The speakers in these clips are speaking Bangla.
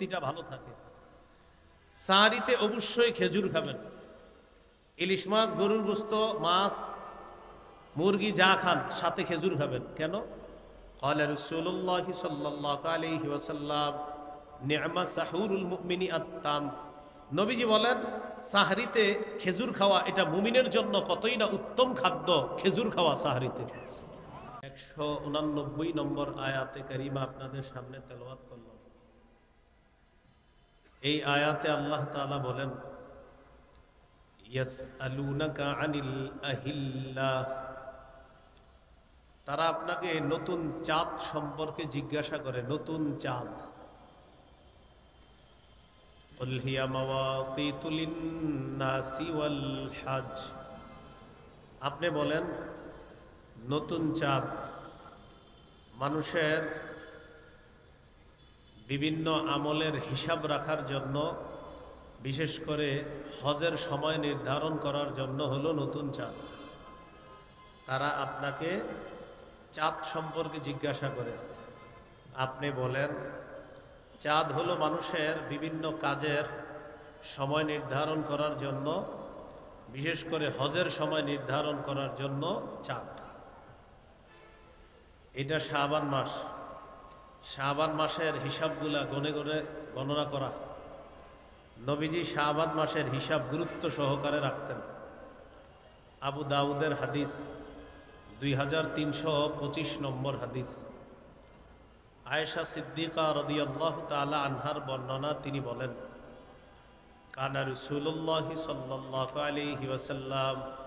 শক্তিটা ভালো থাকে। সাহারিতে অবশ্যই খেজুর খাবেন। ইলিশ মাছ, গরুর গোস্ত, মাছ, মুরগি যা খান সাথে খেজুর খাবেন। কেন? قال رسول الله صلى الله عليه وسلم نعم سحور المؤمن التام। নবীজি বলেন, সাহরিতে খেজুর খাওয়া এটা মুমিনের জন্য কতই না উত্তম খাদ্য। খেজুর খাওয়া সাহরিতে। 189 নম্বর আয়াতে কারিমা আপনাদের সামনে তেলাওয়াত করলাম। এই আয়াতে আল্লাহ তাআলা বলেন, ইয়াসআলুনাকা আনিল আহিল্লাহ। তারা আপনাকে নতুন চাঁদ সম্পর্কে জিজ্ঞাসা করে। নতুন চাঁদ। কুল হিয়া মাওয়াকিতু লিন-নাসি ওয়াল হজ। আপনি বলেন, নতুন চাঁদ মানুষের বিভিন্ন আমলের হিসাব রাখার জন্য, বিশেষ করে হজের সময় নির্ধারণ করার জন্য হলো নতুন চাঁদ। তারা আপনাকে চাঁদ সম্পর্কে জিজ্ঞাসা করে। আপনি বলেন, চাঁদ হলো মানুষের বিভিন্ন কাজের সময় নির্ধারণ করার জন্য, বিশেষ করে হজের সময় নির্ধারণ করার জন্য চাঁদ। এটা শাবান মাস। শাবান মাসের হিসাবগুলা গনে গনে গণনা করা। নবীজি শাবান মাসের হিসাব গুরুত্ব সহকারে রাখতেন। আবু দাউদের হাদিস, 2325 নম্বর হাদিস। আয়েশা সিদ্দিকা রাদিয়াল্লাহু তাআলা আনহার বর্ণনা, তিনি বলেন, কানা রাসূলুল্লাহ সাল্লাল্লাহু আলাইহি ওয়াসাল্লাম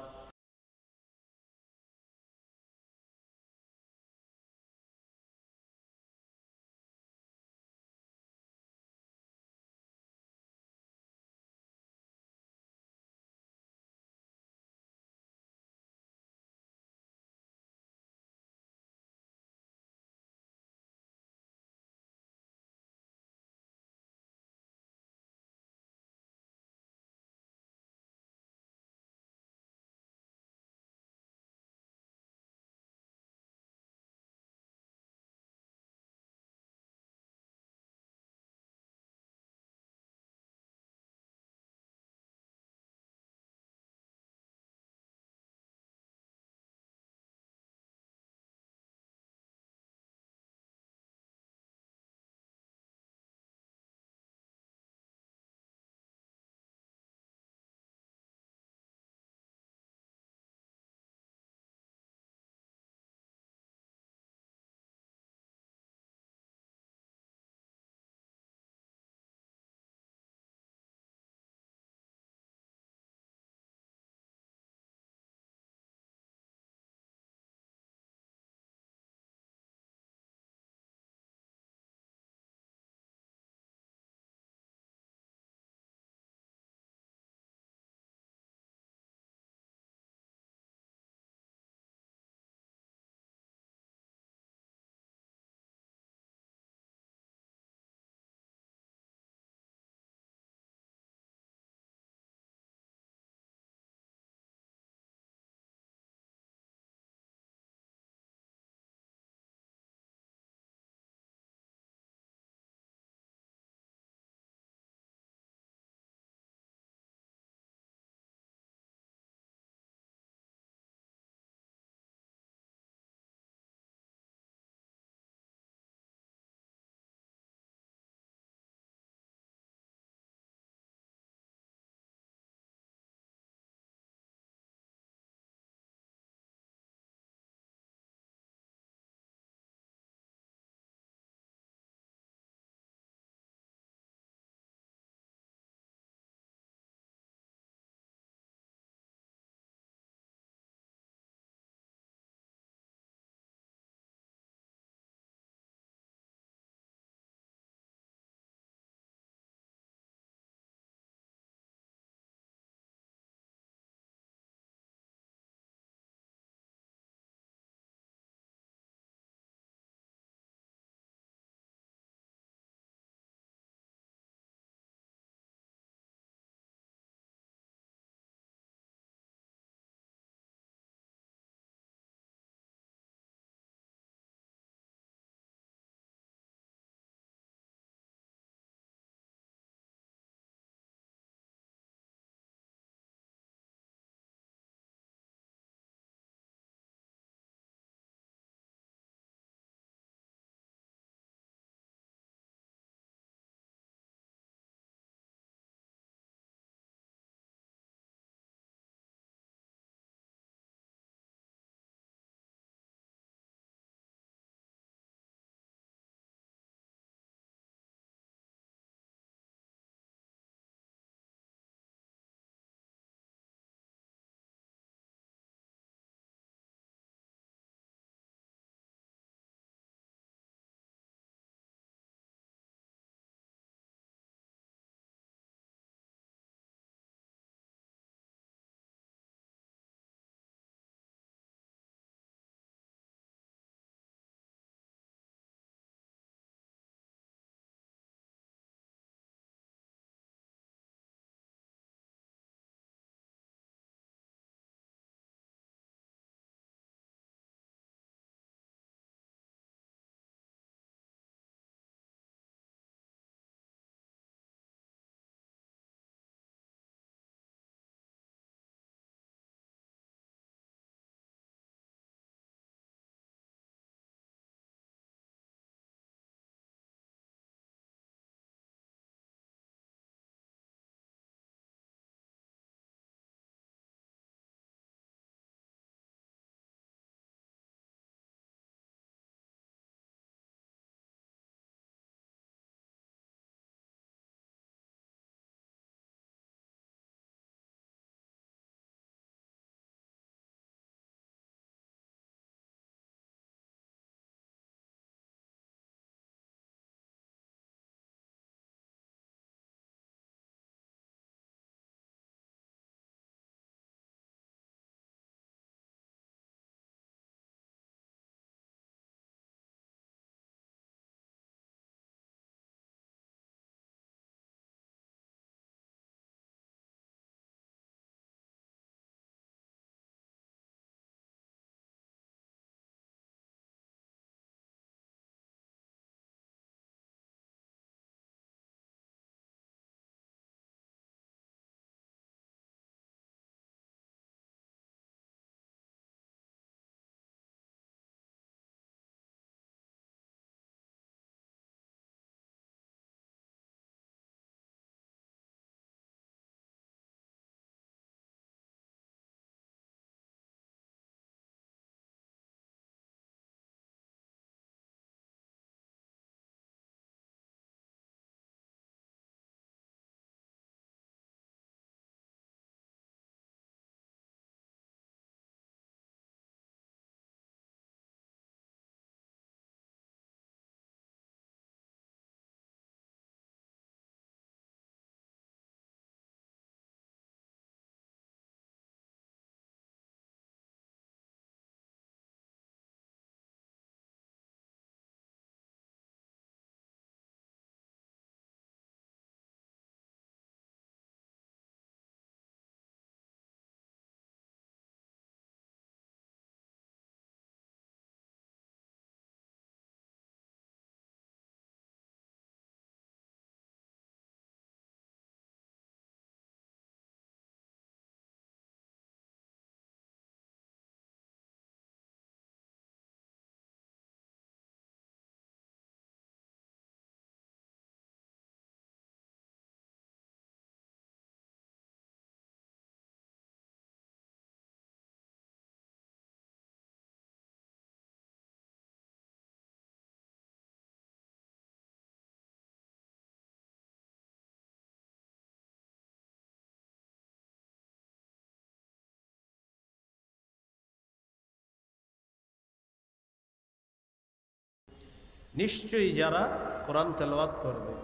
নিশ্চয়ই যারা কোরআন তেলাওয়াত করবে,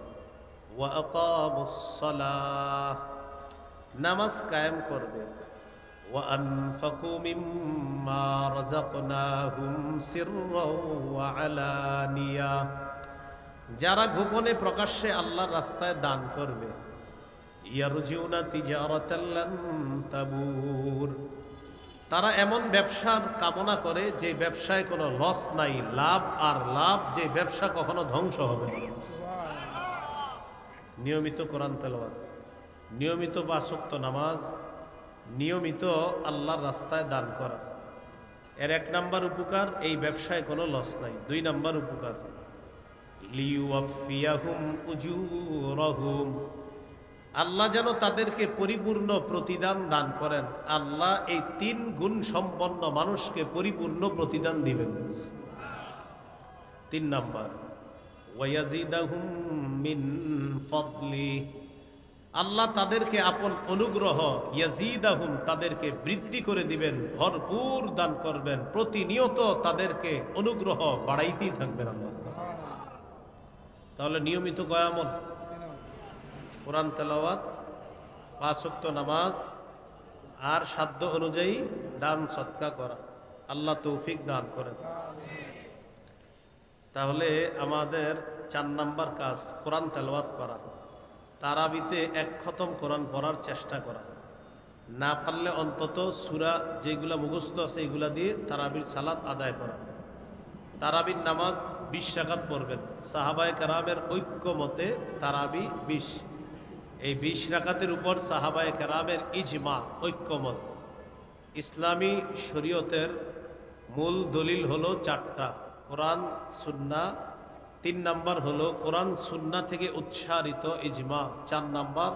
ওয়া আকামুস সালাহ, নামাজ কায়েম করবে, ওয়া আনফাকু মিম্মা রাযাকনাহুম সিররাও ওয়া আলানিয়া, যারা গোপনে প্রকাশ্যে আল্লাহর রাস্তায় দান করবে, ইয়ারজুনা তিজারাতাল লান তাবুর, তারা এমন ব্যবসার কামনা করে যে ব্যবসায় কোনো লস নাই, লাভ আর লাভ, যে ব্যবসা কখনো ধ্বংস হবে না। নিয়মিত কোরআন তেলাওয়াত, নিয়মিত ৫ ওয়াক্ত নামাজ, নিয়মিত আল্লাহর রাস্তায় দান করা, এর ১ নাম্বার উপকার, এই ব্যবসায় কোনো লস নাই। ২ নাম্বার উপকার, লিইউয়াফিয়াহুম উজুরাহুম, আল্লাহ যেন তাদেরকে পরিপূর্ণ প্রতিদান দান করেন। আল্লাহ এই ৩ গুণ সম্পন্ন মানুষকে পরিপূর্ণ প্রতিদান দিবেন। ৩ নাম্বার, ওয়ায়াজিদাহুম মিন ফাদলি, আল্লাহ তাদেরকে আপন অনুগ্রহ, ইয়াজিদাহুম, তাদেরকে বৃদ্ধি করে দিবেন, ভরপুর দান করবেন, প্রতিনিয়ত তাদেরকে অনুগ্রহ বাড়াইতেই থাকবেন আল্লাহ। তাহলে নিয়মিত কয়ামত, কোরআন তেলাওয়াত, ৫ ওয়াক্ত নামাজ, আর সাধ্য অনুযায়ী দান সদকা করা, আল্লাহ তৌফিক দান করেন। তাহলে আমাদের ৪ নাম্বার কাজ কোরআন তেলাওয়াত করা, তারাবিতে ১ খতম কোরআন পড়ার চেষ্টা করা, না পারলে অন্তত সূরা যেগুলা মুখস্থ আছে এগুলা দিয়ে তারাবির সালাত আদায় করা। তারাবির নামাজ ২০ রাকাত পড়বেন, সাহাবায়ে কেরামের ঐক্য মতে তারাবি ২০, এই ২০ রাকাতের উপর সাহাবায়ে কেরামের ইজমা, ঐক্যমত। ইসলামী শরীয়তের মূল দলিল হলো ৪টা, কোরআন সুন্নাহ, ৩ নাম্বার হলো কোরআন সুন্নাহ থেকে উৎসারিত ইজমা, ৪ নাম্বার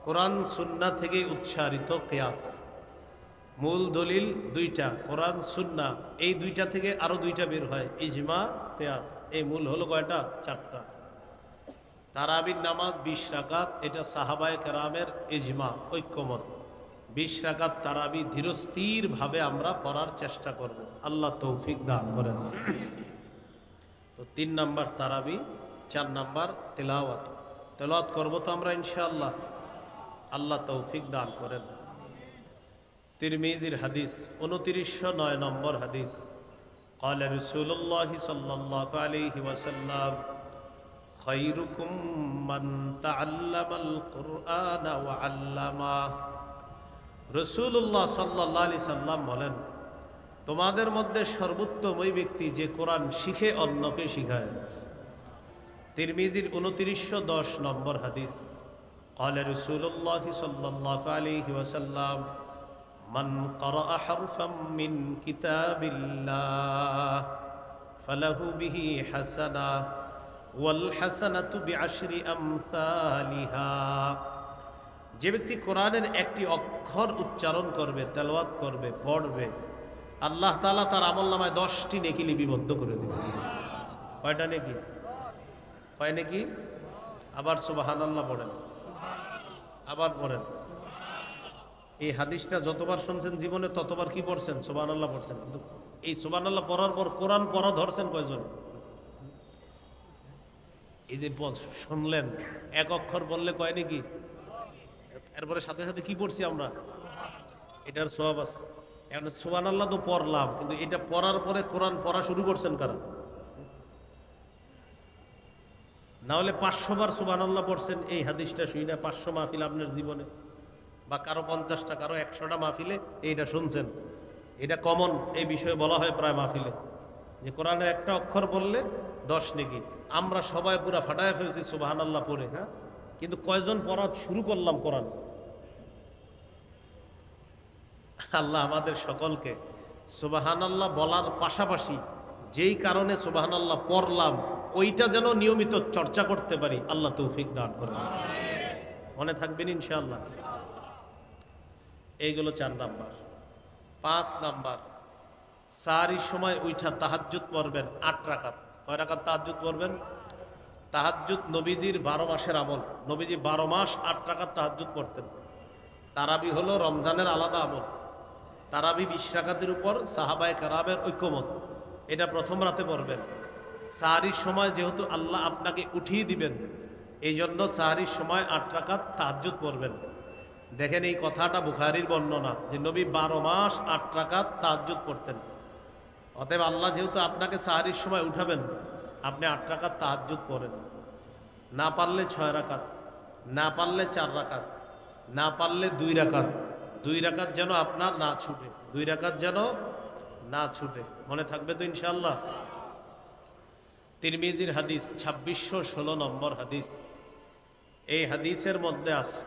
কোরআন সুন্নাহ থেকে উৎসারিত কিয়াস। মূল দলিল ২টা, কোরআন সুন্নাহ, এই ২টা থেকে আরো ২টা বের হয়, ইজমা, কিয়াস। এই মূল হলো কয়টা? ৪টা। তারাবির নামাজ ২০ রাকাত, এটা সাহাবায়ে কেরামের ইজমা, ঐক্যমত। ২০ রাকাত তারাবি ধীরস্থির ভাবে আমরা পড়ার চেষ্টা করব, আল্লাহ তৌফিক দান করেন। তো ৩ নাম্বার তারাবি, ৪ নাম্বার তেলাওয়াত। তেলাওয়াত করবো তো আমরা ইনশাআল্লাহ, আল্লাহ তৌফিক দান করেন। তিরমিজির হাদিস, ২৯০৯ নম্বর হাদিস, قال رسول الله صلى الله عليه وسلم خيركم من تعلم القرآن وعلمه। রাসূলুল্লাহ সাল্লাল্লাহু আলাইহি সাল্লাম বলেন, তোমাদের মধ্যে সর্বোত্তম ওই ব্যক্তি যে কোরআন শিখে অন্যকে শিখায়। তিরমিজির ২৯১০ নম্বর হাদিস, قال رسول الله صلى الله عليه وسلم من قرأ حرفا من كتاب الله فله به حسنة والحسنة بعشر أمثالها। যে ব্যক্তি কোরআনের একটি অক্ষর উচ্চারণ করবে, তেলাওয়াত করবে, পড়বে, আল্লাহ তাআলা তার আমলনামায় 10টি নেকি লিপিবদ্ধ করে দিবেন। কয়টা নেকি? কয় নেকি? আবার সুবহানাল্লাহ পড়েন, আবার পড়েন। এই হাদিসটা যতবার শুনছেন জীবনে ততবার কি পড়ছেন? সুবহানাল্লাহ পড়ছেন। কিন্তু এই সুবহানাল্লাহ পড়ার পর কোরআন পড়া ধরছেন কয়জন? এই যে শুনলেন, এক অক্ষর বললে কয় নাকি, এরপরে সাথে সাথে কি পড়ছি আমরা, এটার সওয়াব আছে। এখন সুবহানাল্লাহ তো পড়লাম, কিন্তু এটা পড়ার পরে কোরআন পড়া শুরু করছেন কারা? না হলে 500 বার সুবহানাল্লাহ পড়ছেন এই হাদিসটা শুই না, 500 মাহফিল আপনার জীবনে, বা কারো 50টা, কারো 100টা মাহফিলে এইটা শুনছেন। এটা কমন, এই বিষয়ে বলা হয় প্রায় মাহফিলে, যে কোরআনের একটা অক্ষর বললে 10 নেকি। আমরা সবাই পুরা ফাটায় ফেলছি সুবহানাল্লাহ পড়ে, হ্যাঁ, কিন্তু কয়জন পড়া শুরু করলাম কোরআন? আল্লাহ আমাদের সকলকে সুবহানাল্লাহ বলার পাশাপাশি যেই কারণে সুবহানাল্লাহ পড়লাম ওইটা যেন নিয়মিত চর্চা করতে পারি, আল্লাহ তৌফিক দান করুন। মনে থাকবেন ইনশাআল্লাহ। এইগুলো 4 নাম্বার। 5 নাম্বার, সাহারির সময় উঠা তাহাজ্জুদ পড়বেন 8 রাকাত। কয় রাকাত তাহাজ্জুদ পড়বেন? তাহাজ্জুদ নবীজির 12 মাসের আমল। নবীজি 12 মাস 8 রাকাত তাহাজ্জুদ পড়তেন। তারাবি হলো রমজানের আলাদা আমল। তারাবি 20 রাকাতের উপর সাহাবায়ে কেরামের ঐক্যমত। এটা প্রথম রাতে পড়বেন, সাহারির সময় যেহেতু আল্লাহ আপনাকে উঠিয়ে দিবেন, এই জন্য সাহারির সময় 8 রাকাত তাহাজ্জুদ পড়বেন। দেখেন এই কথাটা বুখারীর বর্ণনা যে নবী 12 মাস 8 রাকাত তাহাজ্জুদ পড়তেন। অতএব আল্লাহ যেহেতু আপনাকে সাহারির সময় উঠাবেন, আপনি 8 রাকাত তাহাজ্জুদ পড়েন। না পারলে 6 রাকাত, না পারলে 4 রাকাত, না পারলে 2 রাকাত। 2 রাকাত যেন আপনার না ছুটে, 2 রাকাত যেন না ছুটে। মনে থাকবে তো ইনশাআল্লাহ? তিরমিজির হাদিস 2616 নম্বর হাদিস। এই হাদিসের মধ্যে আছে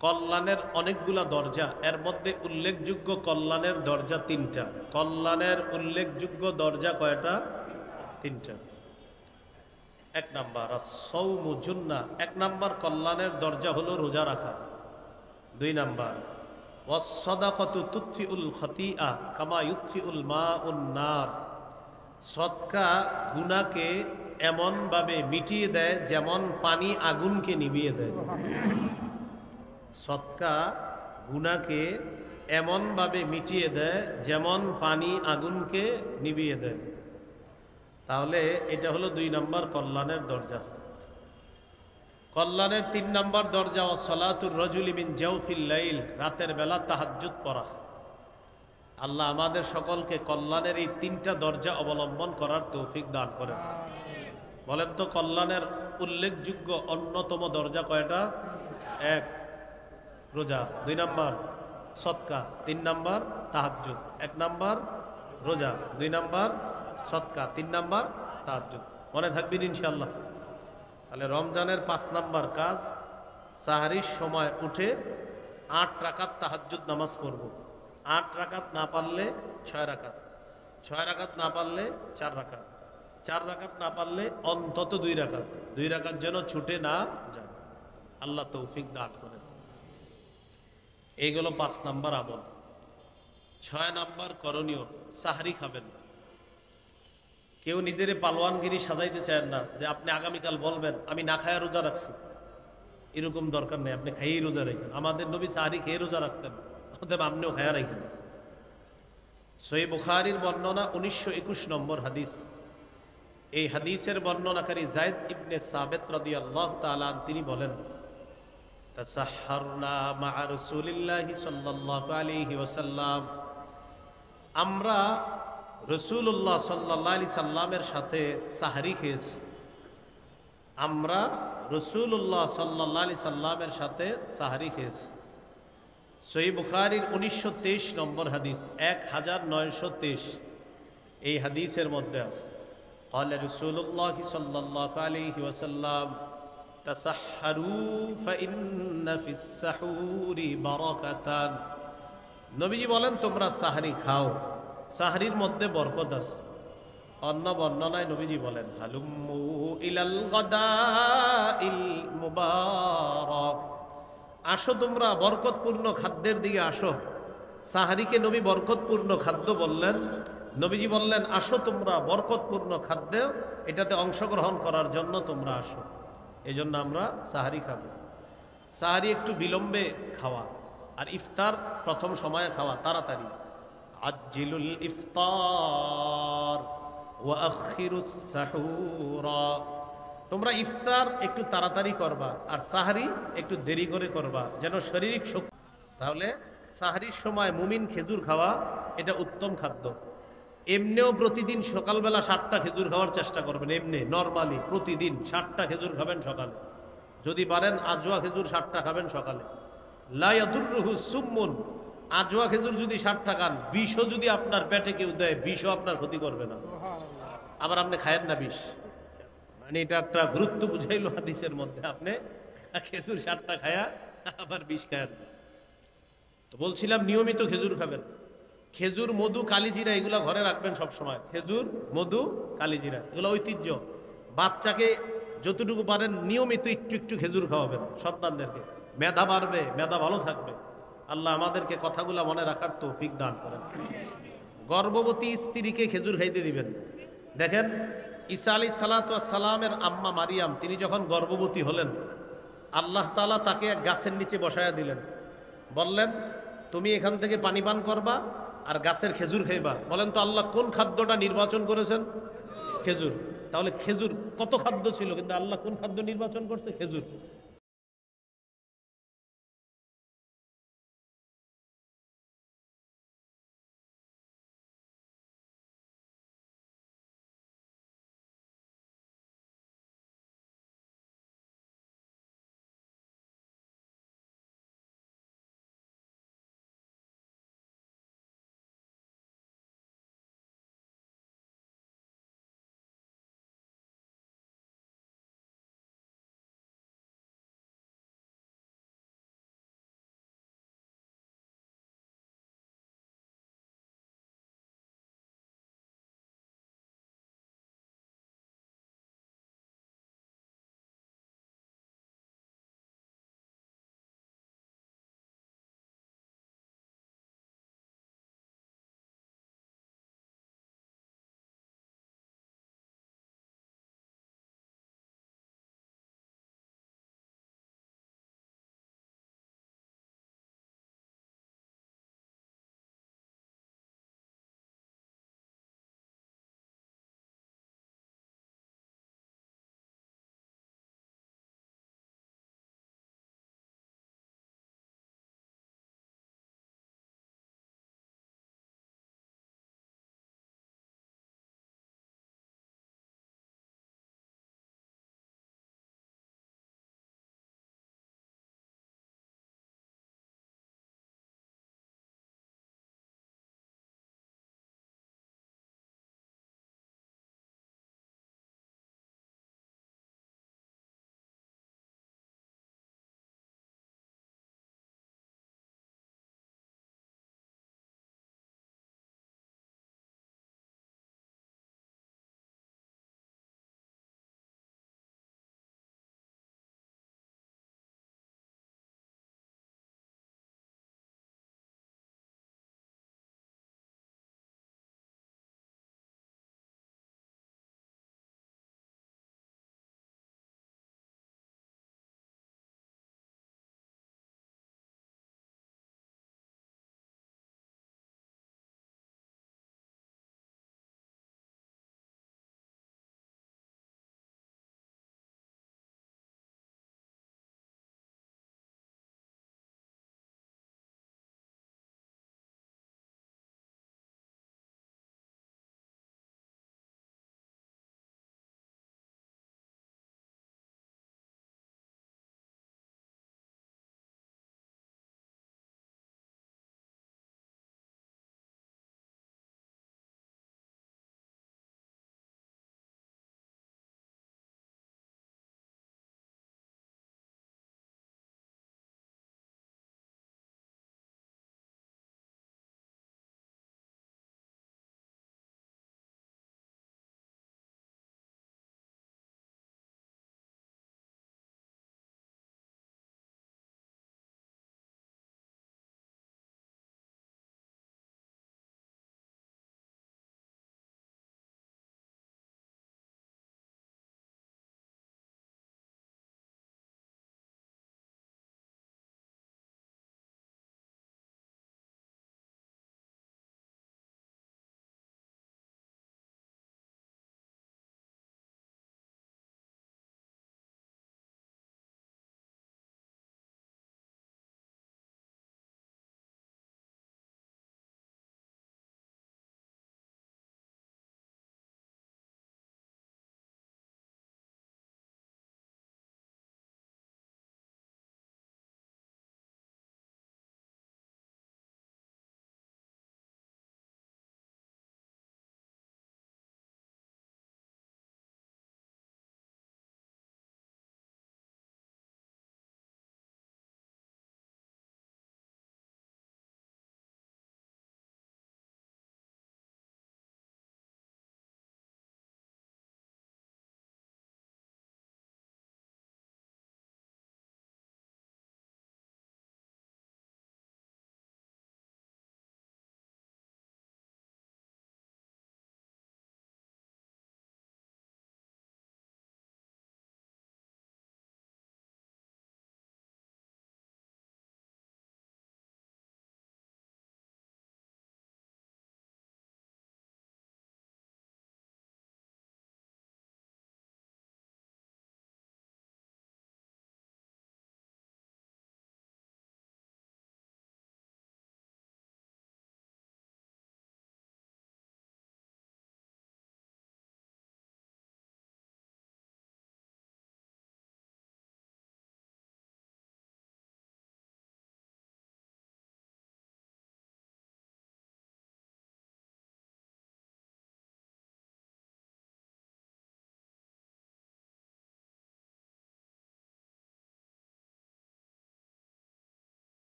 কল্যাণের অনেকগুলা দরজা, এর মধ্যে উল্লেখযোগ্য কল্যাণের দরজা 3টা। কল্যাণের উল্লেখযোগ্য দরজা কয়টা? 3টা। 1 নাম্বার আস-সাওমু জুন্নাহ, 1 নাম্বার কল্যাণের দরজা হলো রোজা রাখা। 2 নাম্বার ওয়াস-সাদাকাতু তুতফিউল খাতিআ কামা ইউতফিউল মাউন নার, সদকা গুনাহকে এমনভাবে মিটিয়ে দেয় যেমন পানি আগুনকে নিভিয়ে দেয়। সদকা গুনাহকে এমনভাবে মিটিয়ে দেয় যেমন পানি আগুনকে নিভিয়ে দেয়। তাহলে এটা হলো 2 নম্বর কল্যাণের দরজা। কল্যাণের 3 নম্বর দরজা ও সলাতুর রজুলি মিন জাওফিল লাইল, রাতের বেলা তাহাজ্জুদ পড়া। আল্লাহ আমাদের সকলকে কল্যাণের এই 3টা দরজা অবলম্বন করার তৌফিক দান করেন। বলেন তো কল্যাণের উল্লেখযোগ্য অন্যতম দরজা কয়টা? 1 রোজা, 2 নাম্বার সদকা, 3 নাম্বার তাহাজ্জুদ। 1 নাম্বার রোজা, 2 নাম্বার সদকা, 3 নাম্বার তাহাজ্জুদ। মনে থাকবেন ইনশাআল্লাহ? তাহলে রমজানের 5 নাম্বার কাজ, সাহারির সময় উঠে 8 রাকাত তাহাজ্জুদ নামাজ পড়ব। 8 রাকাত না পারলে 6 রাকাত, 6 রাকাত না পারলে 4 রাকাত, 4 রাকাত না পারলে অন্তত 2 রাকাত। 2 রাকাত যেন ছুটে না যায়। আল্লাহ তৌফিক দান করেন। এইগুলো 5 নাম্বার আমল। 6 নাম্বার করণীয়, সাহরি খাবেন। কেউ নিজের পালোয়ানগিরি সাজাইতে চায় না যে আপনি আগামীকাল বলবেন আমি না খায়া রোজা রাখছি। এরকম দরকার নেই, আপনি খাইয়েই রোজা রাখেন। আমাদের নবী সাহরি খেয়ে রোজা রাখতেন, অতএব আপনিও খায়া রাখেন। সহিহ বুখারীর বর্ণনা 1921 নম্বর হাদিস। এই হাদিসের বর্ণনাকারী যায়েদ ইবনে সাবিত রাদিয়াল্লাহু তাআলা তিনি বলেন, তাসাহহারনা মা রাসূলিল্লাহি সাল্লাল্লাহু আলাইহি ওয়াসাল্লাম, আমরা রাসূলুল্লাহ সাল্লাল্লাহু আলাইহি সাল্লামের সাথে সাহরি খেয়েছি। আমরা রাসূলুল্লাহ সাল্লাল্লাহু আলাইহি সাল্লামের সাথে সাহরি খেয়েছি। সহিহ বুখারীর 1923 নম্বর হাদিস, 1923। এই হাদিসের মধ্যে আছে قال رسول الله صلى الله عليه وسلم تسحروا فإن في السحور بركة। নবীজি বলেন তোমরা সাহরি খাও, সাহরির মধ্যে বরকত আছে। অন্য বর্ণনায় নবীজি বলেন হালুম্মু ইলাল গাদাইল মুবারাক, আসো তোমরা বরকতপূর্ণ খাদ্যের দিকে আসো। সাহরিকে নবী বরকতপূর্ণ খাদ্য বললেন। নবীজি বললেন আসো তোমরা বরকতপূর্ণ খাদ্য, এটাতে অংশগ্রহণ করার জন্য তোমরা আসো। এই জন্য আমরা সাহারি খাবো। সাহারি একটু বিলম্বে খাওয়া, আর ইফতার প্রথম সময়ে খাওয়া, তাড়াতাড়ি। আজ্জিলুল ইফতার ওয়া আখিরুস সাহুরা, তোমরা ইফতার একটু তাড়াতাড়ি করবা আর সাহারি একটু দেরি করে করবা, যেন শারীরিক শক্তি। তাহলে সাহারির সময় মুমিন খেজুর খাওয়া এটা উত্তম খাদ্য। এমনিও প্রতিদিন সকালবেলা 7টা খেজুর খাওয়ার চেষ্টা করবেন। এমনি নর্মালি প্রতিদিন 7টা খেজুর খাবেন সকালে, যদি পারেন আজওয়া খেজুর 7টা খাবেন সকালে। লা ইয়াদুররুহু সুম্মুন, আজওয়া খেজুর যদি 7টা খান, বিষও যদি আপনার পেটে কেউ দেয়, বিষও আপনার ক্ষতি করবে না। আবার আপনি খায়েন না বিষ, মানে এটা একটা গুরুত্ব বুঝাইলো হাদিসের মধ্যে। আপনি খেজুর 7টা খায়া আবার বিষ খায়েন না। তো বলছিলাম নিয়মিত খেজুর খাবেন। খেজুর, মধু, কালিজিরা এগুলা ঘরে রাখবেন সব সময়। খেজুর, মধু, কালিজিরা এগুলো ঐতিহ্য। বাচ্চাকে যতটুকু পারেন নিয়মিত একটু একটু খেজুর খাওয়াবেন সন্তানদেরকে। মেধা বাড়বে, মেধা ভালো থাকবে। আল্লাহ আমাদেরকে কথাগুলা মনে রাখার তৌফিক দান করেন। গর্ভবতী স্ত্রীকে খেজুর খাইতে দিবেন। দেখেন ঈসা আলাইহিস সালাতু ওয়াস সালামের আম্মা মারিয়াম তিনি যখন গর্ভবতী হলেন, আল্লাহ তাআলা তাকে এক গাছের নিচে বসায়া দিলেন। বললেন তুমি এখান থেকে পানি পান করবা আর গাছের খেজুর খাইবা। বলেন তো আল্লাহ কোন খাদ্যটা নির্বাচন করেছেন? খেজুর। তাহলে খেজুর কত খাদ্য ছিল, কিন্তু আল্লাহ কোন খাদ্য নির্বাচন করছে? খেজুর।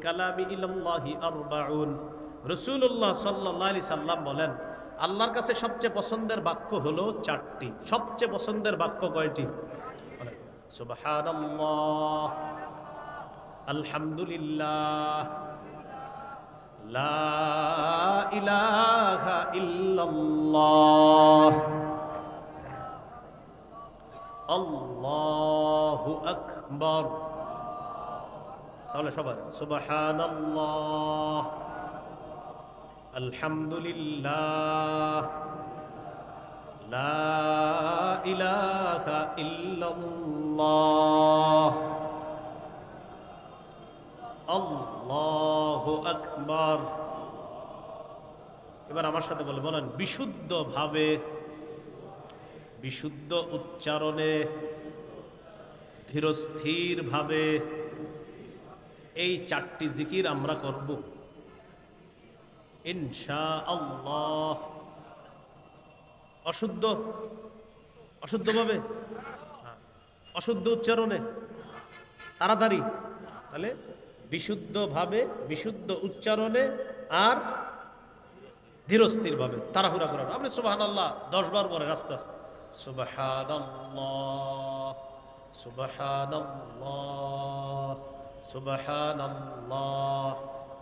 কালামি ইলাল্লাহি আরবাউন। রাসূলুল্লাহ সাল্লাল্লাহু আলাইহি সাল্লাম বলেন, আল্লাহর কাছে সবচেয়ে পছন্দের বাক্য হলো চারটি। সবচেয়ে পছন্দের বাক্য কয়টি? সুবহানাল্লাহ, আলহামদুলিল্লাহ, লা ইলাহা ইল্লাল্লাহ, আল্লাহু আকবার। তাহলে সবাই সুবহানাল্লাহ, আলহামদুলিল্লাহ, লা ইলাহা ইল্লাল্লাহ, আল্লাহু আকবার। এবার আমার সাথে বলেন, বিশুদ্ধভাবে, বিশুদ্ধ উচ্চারণে, ধীরস্থিরভাবে এই চারটি জিকির আমরা করব ইনশাআল্লাহ। অশুদ্ধ, অশুদ্ধভাবে, অশুদ্ধ উচ্চারণে, তাড়াতাড়ি। তাহলে বিশুদ্ধভাবে, বিশুদ্ধ উচ্চারণে আর ধীরস্থিরভাবে, তাড়াহুড়া করা। আপনি সুবহানাল্লাহ 10 বার পরে আস্তে আস্তে সুবহানাল্লাহ, সুবহানাল্লাহ, সুবহানাল্লাহ।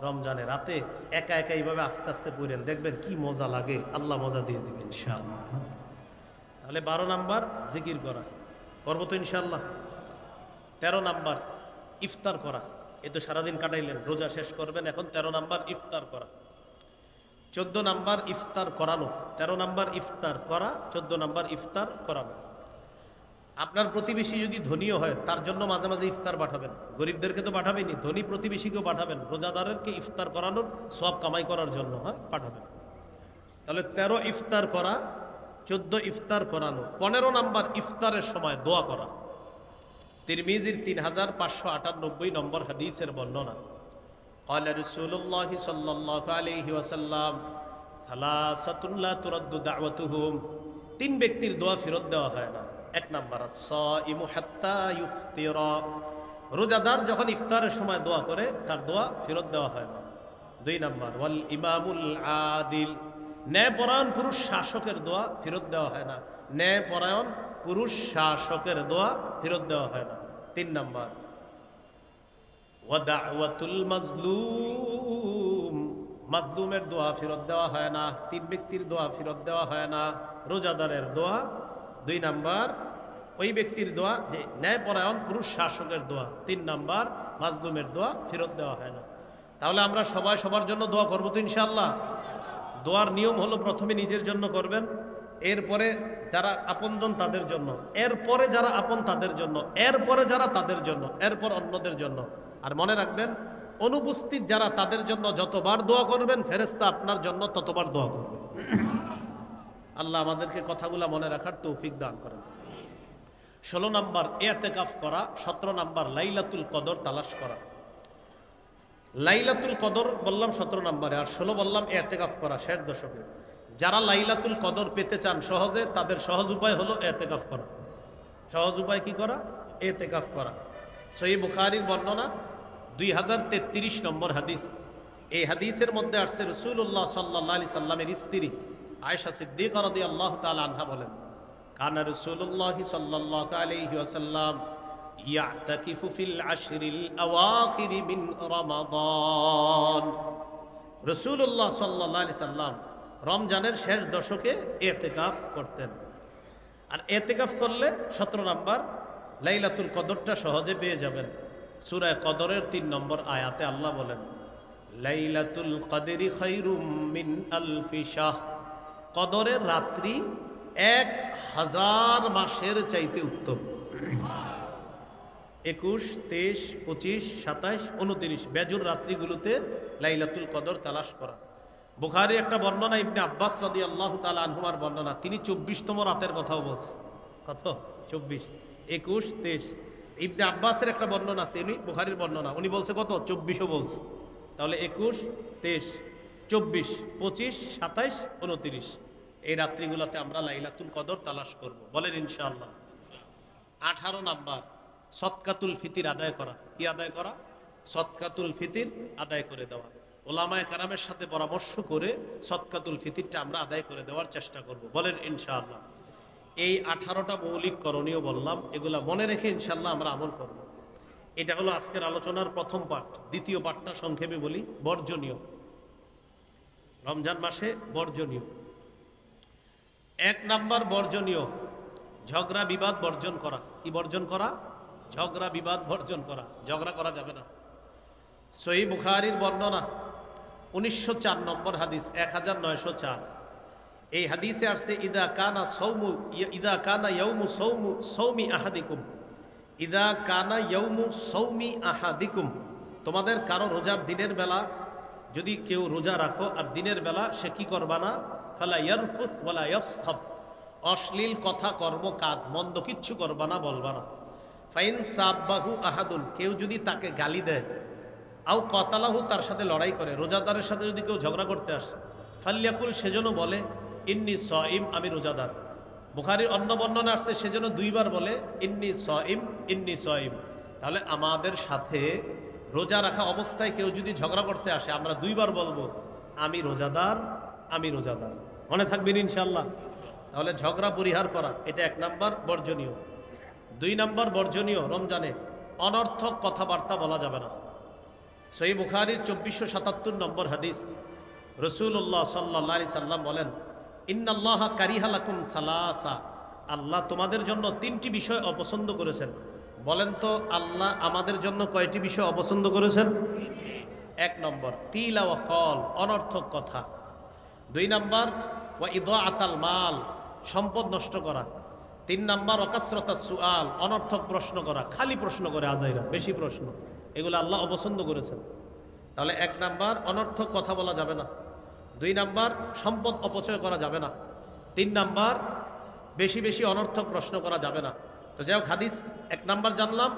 রমজানের রাতে একা একা এইভাবে আস্তে আস্তে পড়েন, দেখবেন কি মজা লাগে, আল্লাহ মজা দিয়ে দিবেন ইনশাআল্লাহ। তাহলে 12 নাম্বার জিকির করা, করবো তো ইনশাআল্লাহ। 13 নাম্বার ইফতার করা। এ তো সারাদিন কাটাইলেন, রোজা শেষ করবেন, এখন 13 নাম্বার ইফতার করা। 14 নাম্বার ইফতার করানো। 13 নাম্বার ইফতার করা, 14 নাম্বার ইফতার করানো। আপনার প্রতিবেশী যদি ধনীও হয়, তার জন্য মাঝে মাঝে ইফতার পাঠাবেন। গরিবদেরকে তো পাঠাবেনি, ধনী প্রতিবেশীকেও পাঠাবেন, রোজাদারকে ইফতার করানোর সওয়াব কামাই করার জন্য পাঠাবেন। তাহলে 13 ইফতার করা, 14 ইফতার করানো। 15 নাম্বার ইফতারের সময় দোয়া করা। তিরমিজির 3598 নম্বর হাদিসের বর্ণনা। قال رسول الله صلى الله عليه وسلم ثلاثة لا ترد دعوتهم। 3 ব্যক্তির দোয়া ফেরত দেওয়া হয় না। 1 নাম্বার الصائم حتى يفطر। রোজাদার যখন ইফতারের সময় দোয়া করে, তার দোয়া ফেরত দেওয়া হয় না। 2 নাম্বার ওয়াল ইমামুল আদিল। ন্যায়পরায়ণ পুরুষ শাসকের দোয়া ফেরত দেওয়া হয় না। ন্যায়পরায়ণ পুরুষ শাসকের দোয়া ফেরত দেওয়া হয় না। 3 নাম্বার ওয়াদাওয়াতুল মাজলুম। মাজলুমের দোয়া ফেরত দেওয়া হয় না। 3 ব্যক্তির দোয়া ফেরত দেওয়া হয় না। রোজাদারের দোয়া 2 নাম্বার, ওই ব্যক্তির দোয়া যে ন্যায়পরায়ণ পুরুষ শাসকের দোয়া 3 নাম্বার, মাজলুমের দোয়া ফেরত দেওয়া হয় না। তাহলে আমরা সবাই সবার জন্য দোয়া করবো তো ইনশাআল্লাহ। দোয়ার নিয়ম হলো প্রথমে নিজের জন্য করবেন, এরপরে যারা আপনজন তাদের জন্য, এরপরে যারা আপন তাদের জন্য, এরপরে যারা তাদের জন্য, এরপর অন্যদের জন্য। আর মনে রাখবেন, অনুপস্থিত যারা তাদের জন্য যতবার দোয়া করবেন, ফেরেশতা আপনার জন্য ততবার দোয়া করবেন। আল্লাহ আমাদেরকে কথাগুলা মনে রাখার তৌফিক দান করেন। 16 নাম্বার ইতিকাফ করা। 17 নাম্বার লাইলাতুল কদর তালাশ করা। লাইলাতুল কদর বললাম 17 নাম্বারে, আর 16 বললাম ইতিকাফ করা শেষ দশকে। যারা লাইলাতুল কদর পেতে চান সহজে, তাদের সহজ উপায় হলো ইতিকাফ করা। সহজ উপায় কি করা? ইতিকাফ করা। সহিহ বুখারীর বর্ণনা 2033 নম্বর হাদিস। এই হাদিসের মধ্যে আসছে রাসূলুল্লাহ সাল্লাল্লাহু আলাইহি সাল্লামের স্ত্রী আয়েশা সিদ্দিকা রাদিয়াল্লাহু তাআলা আনহা বলেন, কানা রাসূলুল্লাহ সাল্লাল্লাহু আলাইহি ওয়াসাল্লাম ইয়াতাকিফু ফিল আশরিল আওয়াখির মিন রমাদান। রাসূলুল্লাহ সাল্লাল্লাহু আলাইহি সাল্লাম রমজানের শেষ দশকে ইতিকাফ করতেন। আর ইতিকাফ করলে 17 নাম্বার লাইলাতুল কদরটা সহজে পেয়ে যাবেন। সূরা কদরের 3 নম্বর আয়াতে আল্লাহ বলেন, লাইলাতুল কদরি খায়রুম মিন আলফি শাহ। কদরের রাত্রি 1000 মাসের চাইতে উত্তম। 21, 23, 25, 27, 29 বেজুর রাত্রিগুলোতে লাইলাতুল কদর তালাশ করা। বুখারী একটা বর্ণনা, ইবনে আব্বাস রাদিয়াল্লাহু তাআলা আনহুমার বর্ণনা, তিনি 24তম রাতের কথাও বলছেন। কত? 24, 21, 23। ইবনে আব্বাসের একটা বর্ণনা আছে, উনি বুখারীর বর্ণনা, উনি বলছে কত? 24ও বলছে। তাহলে 21, 23, 24, 25, 27, 29 এই রাত্রিগুলোতে আমরা লাইলাতুল কদর তালাশ করব। বলেন ইনশাআল্লাহ। 18 নাম্বার সদকাতুল ফিতির আদায় করা। কি আদায় করা? সদকাতুল ফিতির আদায় করে দেওয়া। ওলামায়ে কেরামের সাথে পরামর্শ করে সদকাতুল ফিতিরটা আমরা আদায় করে দেওয়ার চেষ্টা করব, বলেন ইনশাআল্লাহ। এই 18টা মৌলিক করণীয় বললাম, এগুলা মনে রেখে ইনশাআল্লাহ আমরা আমল করব। এটা হলো আজকের আলোচনার প্রথম পাঠ। দ্বিতীয় পাঠটা সংক্ষেপে বলি, বর্জনীয়। রমজান মাসে বর্জনীয় 1 নাম্বার বর্জনীয়, ঝগড়া বিবাদ বর্জন করা। কি বর্জন করা? ঝগড়া বিবাদ বর্জন করা। ঝগড়া করা যাবে না। সহিহ বুখারীর বর্ণনা 1904 নম্বর হাদিস, 1904। এই হাদিসে আসছে ইদা কানা ইয়াউমু সৌমি আহাদিকুম, ইদা কানা ইয়াউমু সৌমি আহাদিকুম, তোমাদের কারো রোজার দিনের বেলা যদি কেউ রোজা রাখো আর দিনের বেলা সে কি করবা না, ফালা ইয়ারফুত ওয়ালা ইয়াসখাব, অশ্লীল কথা কর্ম কাজ মন্দ কিচ্ছু করবা না, বলবা না। ফাইন সাব্বাহু আহাদুন, কেউ যদি তাকে গালি দেয়, আও কতালাহু, তার সাথে লড়াই করে, রোজাদারের সাথে যদি কেউ ঝগড়া করতে আসে, ফাল্যাকুল, সেজন্য বলে ইন্নী সাইম, আমি রোজাদার। বুখারীর অন্য বর্ণনা আসছে সেজন্য 2 বার বলে ইন্নী সাইম, ইন্নী সাইম। তাহলে আমাদের সাথে রোজা রাখা অবস্থায় কেউ যদি ঝগড়া করতে আসে, আমরা 2 বার বলবো আমি রোজাদার, আমি রোজাদার। মনে থাকবেন ইনশাআল্লাহ। তাহলে ঝগড়া পরিহার করা, এটা 1 নাম্বার বর্জনীয়। 2 নাম্বার বর্জনীয় রমজানে অনর্থক কথাবার্তা বলা যাবে না। সহিহ বুখারীর 2477 নম্বর হাদিস, রাসূলুল্লাহ সাল্লাল্লাহু আলাইহি সাল্লাম বলেন, ইন্নাল্লাহা কারিহা লাকুম সালাসা, আল্লাহ তোমাদের জন্য 3টি বিষয় অপছন্দ করেছেন। বলেন তো আল্লাহ আমাদের জন্য কয়টি বিষয় অপছন্দ করেছেন? 1 নম্বর কিলা ওয়া কল, অনর্থক কথা। 2 নাম্বার ওয়া ইদাআতাল মাল, সম্পদ নষ্ট করা। 3 নাম্বার ওয়াকাসরাতাস সুআল, অনর্থক প্রশ্ন করা, খালি প্রশ্ন করে আজাইরা, বেশি প্রশ্ন, এগুলো আল্লাহ অপছন্দ করেছেন। তাহলে 1 নাম্বার অনর্থক কথা বলা যাবে না। 2 নাম্বার সম্পদ অপচয় করা যাবে না। 3 নাম্বার বেশি বেশি অনর্থক প্রশ্ন করা যাবে না। তো যাই হোক, হাদিস 1 নাম্বার জানলাম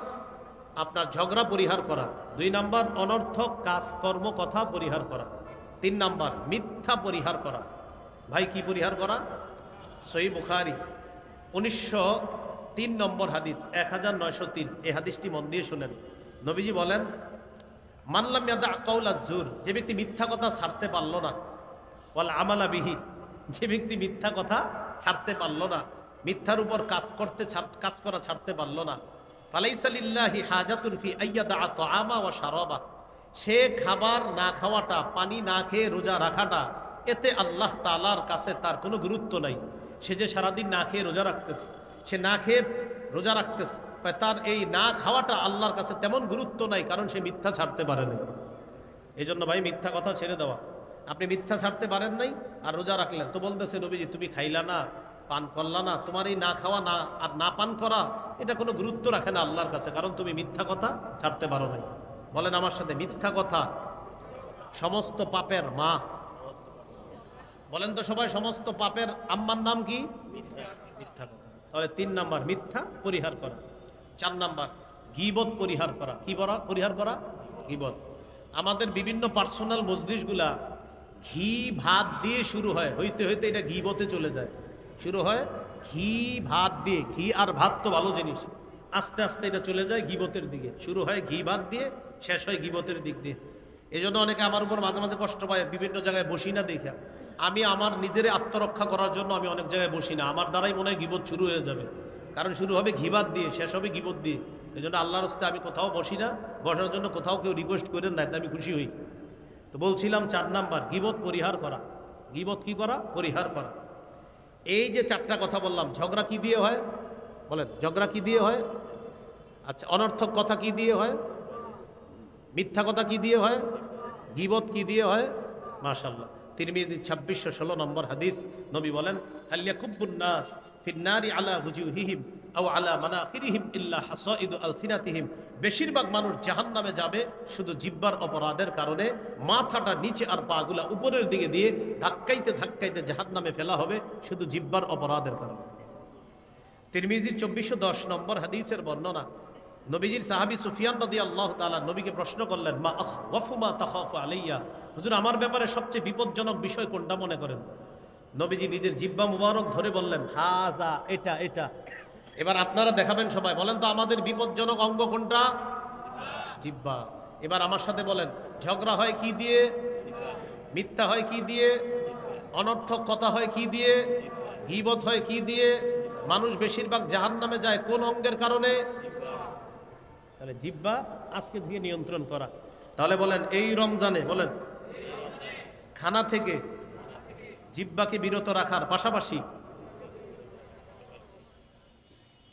আপনার ঝগড়া পরিহার করা, 2 নাম্বার অনর্থক কাজ কর্ম কথা পরিহার করা, 3 নাম্বার মিথ্যা পরিহার করা। ভাই কি পরিহার করা? সহিহ বুখারী 1903 নম্বর হাদিস, 1903। এই হাদিসটি মন দিয়ে শুনেন। নবীজি বলেন, মানলাম ইয়াদা কাউলা জুর, যে ব্যক্তি মিথ্যা কথা ছাড়তে পারলো না, ওয়াল আমালা বিহি, যে ব্যক্তি মিথ্যা কথা ছাড়তে পারলো না, মিথ্যার উপর কাজ করা ছাড়তে পারলো না, ফালাইসা লিল্লাহি হাজাতুন ফি আইয়াদা তাআমা ওয়া শারাবা, সে খাবার না খাওয়াটা, পানি না খেয়ে রোজা রাখাটা, এতে আল্লাহ তাআলার কাছে তার কোনো গুরুত্ব নাই। সে যে সারাদিন না খেয়ে রোজা রাখতেছে, সে না খেয়ে রোজা রাখতেছে, তার এই না খাওয়াটা আল্লাহর কাছে তেমন গুরুত্ব নাই, কারণ সে মিথ্যা ছাড়তে পারে না। এই জন্য ভাই মিথ্যা কথা ছেড়ে দেওয়া। আপনি মিথ্যা ছাড়তে পারেন নাই আর রোজা রাখলেন, তো বলতেছে নবীজি তুমি খাইলা না, পান করলা না, তোমার এই না খাওয়া না আর না পান করা এটা কোনো গুরুত্ব রাখে না আল্লাহর কাছে, কারণ তুমি মিথ্যা কথা ছাড়তে পারো নাই। বলেন আমার সাথে, মিথ্যা কথা সমস্ত পাপের মা। বলেন তো সবাই, সমস্ত পাপের আম্মার নাম কি? মিথ্যা কথা। তাহলে 3 নাম্বার মিথ্যা পরিহার করা। 4 নাম্বার গীবত পরিহার করা। কি পরিহার করা? গীবত। আমাদের বিভিন্ন পার্সোনাল মজলিসগুলা ঘি ভাত দিয়ে শুরু হয়, হইতে হইতে এটা গীবতে চলে যায়। শুরু হয় ঘি ভাত দিয়ে, ঘি আর ভাত তো ভালো জিনিস, আস্তে আস্তে এটা চলে যায় গীবতের দিকে। শুরু হয় ঘি ভাত দিয়ে, শেষ হয় গীবতের দিক দিয়ে। এই জন্য অনেকে আমার উপর মাঝে মাঝে কষ্ট পায়, বিভিন্ন জায়গায় বসি না দেখা। আমি আমার নিজের আত্মরক্ষা করার জন্য আমি অনেক জায়গায় বসি না, আমার দ্বারাই মনে হয় গীবত শুরু হয়ে যাবে, কারণ শুরু হবে ঘি ভাত দিয়ে, শেষ হবে গীবত দিয়ে। এই জন্য আল্লাহর রাস্তায় আমি কোথাও বসি না, বসার জন্য কোথাও কেউ রিকোয়েস্ট করেন না, আমি খুশি হই। তো বলছিলাম 4 নাম্বার গীবত পরিহার করা। গীবত কি করা? পরিহার করা। এই যে 4টা কথা বললাম, ঝগড়া কি দিয়ে হয়? বলেন, ঝগড়া কি দিয়ে হয়? আচ্ছা, অনর্থক কথা কি দিয়ে হয়? মিথ্যা কথা কি দিয়ে হয়? গীবত কি দিয়ে হয়? মাশাআল্লাহ। তিরমিজি 2616 নম্বর হাদিস, নবী বলেন, হালিয়াকুব্বুন নাস ফিন্নারি আলা হুজুহিহিম আও আলা মানাখিরিহিম ইল্লা হাসাইদু আলসিনাতিহিম, বেশিরভাগ মানুষ জাহান্নামে যাবে শুধু জিহ্বার অপরাধের কারণে, মাথাটা নিচে আর পাগুলা উপরের দিকে দিয়ে ধাক্কাইতে ধাক্কাইতে জাহান্নামে ফেলা হবে শুধু জিহ্বার অপরাধের কারণে। তিরমিজির 2410 নম্বর হাদিসের বর্ণনা, নবীজির সাহাবী সুফিয়ান রাদিয়াল্লাহু তাআলা নবীকে প্রশ্ন করলেন, মা আখওয়াফু মা তাখাফু আলাইয়া, হুজুর আমার ব্যাপারে সবচেয়ে বিপজ্জনক বিষয় কোনটা মনে করেন? নবীজি নিজের জিহ্বা মুবারক ধরে বললেন, হাযা, এটা এটা। এবার আপনারা দেখাবেন সবাই, বলেন তো আমাদের বিপজ্জনক অঙ্গ কোনটা? জিহ্বা। এবার আমার সাথে বলেন, ঝগড়া হয় কি দিয়ে? মিথ্যা হয় কি দিয়ে? অনর্থক কথা হয় কি দিয়ে? গীবত হয় কি দিয়ে? মানুষ বেশিরভাগ জাহান্নামে যায় কোন অঙ্গের কারণে? তাহলে জিহ্বা আজকে থেকে নিয়ন্ত্রণ করা। তাহলে বলেন এই রমজানে বলেন খানা থেকে জিহ্বাকে বিরত রাখার পাশাপাশি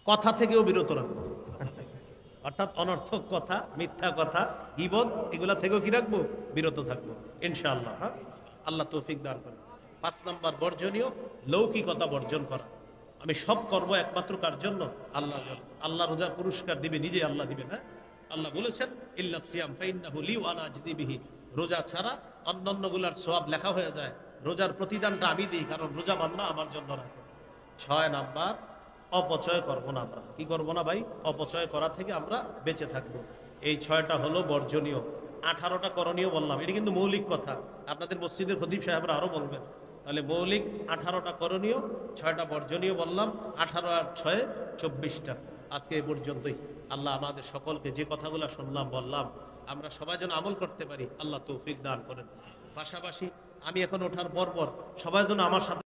কথা থেকেও বিরত রাখবো। অর্থাৎ অনর্থক কথা, মিথ্যা কথা, গীবত, এগুলা থেকেও কি রাখবো? বিরত থাকবো ইনশাআল্লাহ। হ্যাঁ, আল্লাহ তৌফিক দান করেন। 5 নম্বর বর্জনীয়, লৌকিকতা বর্জন করা। আমি সব করব একমাত্র কার জন্য? আল্লাহর জন্য। আল্লাহ রোজার পুরস্কার দিবে, নিজে আল্লাহ দিবে না। আল্লাহ বলেছেন ইল্লা সিয়াম ফাইন্নাহু লি ওয়া আনা আজজি বিহি। রোজা ছাড়া অন্যান্যগুলার সওয়াব লেখা হয়ে যায়, রোজার প্রতিদানটা আমি দিই, কারণ রোজা বান্দা আমার জন্য রাখে। 6 নাম্বার, অপচয় করব না। আমরা কি করব না ভাই? অপচয় করা থেকে আমরা বেঁচে থাকব। এই 6টা হলো বর্জনীয়। 18টা করণীয় বললাম, এটা কিন্তু মৌলিক কথা। আপনাদের মসজিদের খতিব সাহেবরা আরো বলবেন। তাহলে মৌলিক 18টা করণীয়, 6টা বর্জনীয় বললাম। 18 আর 6 24টা। আজকে এই পর্যন্তই। আল্লাহ আমাদের সকলকে যে কথাগুলো শুনলাম বললাম আমরা সবাই যেন আমল করতে পারি, আল্লাহ তৌফিক দান করেন। পাশাপাশি আমি এখন ওঠার পর সবাই যেন আমার সাথে